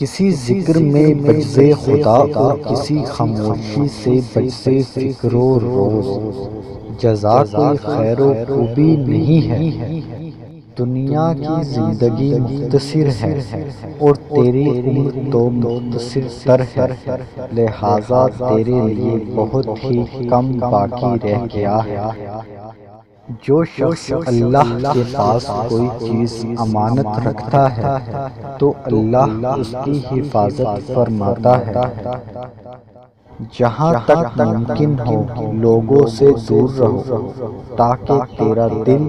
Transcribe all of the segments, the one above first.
کسی ذکر میں بجزے خدا اور کسی خاموشی سے بجزے فکر و روز، جزا کوئی خیر و خوبی نہیں ہے۔ دنیا کی زندگی مختصر ہے اور تیری عمر تو مختصر تر ہے، لہٰذا تیرے لیے بہت ہی کم باقی رہ گیا ہے۔ جو شخص اللہ کے پاس کوئی چیز امانت رکھتا ہے تو اللہ اس کی حفاظت فرماتا ہے۔ جہاں تک ممکن ہو لوگوں سے دور رہو تاکہ تیرا دل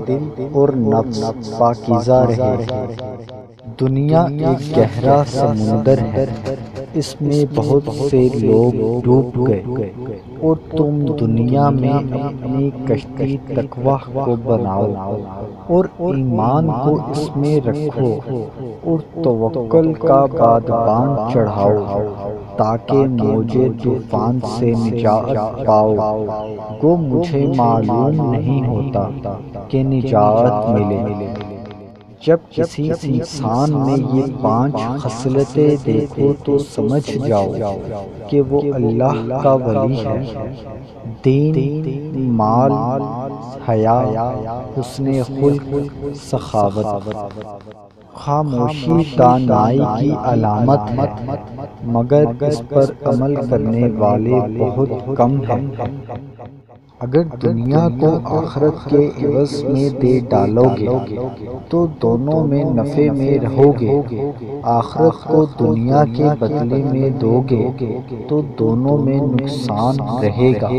اور نفس پاکیزہ رہے۔ دنیا ایک گہرا سمندر ہے، اس میں بہت سے لوگ ڈوب گئے، اور تم دنیا میں اپنی کشتی تقویٰ کو بناؤ اور ایمان کو اس میں رکھو اور توکل کا بادبان چڑھاؤ تاکہ موجے طوفان سے نجات پاؤ۔ گو مجھے معلوم نہیں ہوتا کہ نجات ملے۔ جب کسی انسان میں یہ 5 خصلتیں دیکھو تو سمجھ جاؤ کہ وہ اللہ کا ولی ہے۔ دین، مال، حیا، حسن خلق، سخاوت۔ خاموشی دانائی کی علامت ہے، مگر اس پر عمل کرنے والے بہت کم ہیں۔ اگر دنیا کو آخرت کے عوض میں دے ڈالو گے تو دونوں میں نفع میں رہو گے، آخرت کو دنیا کے بدلے میں دو گے تو دونوں میں نقصان رہے گا۔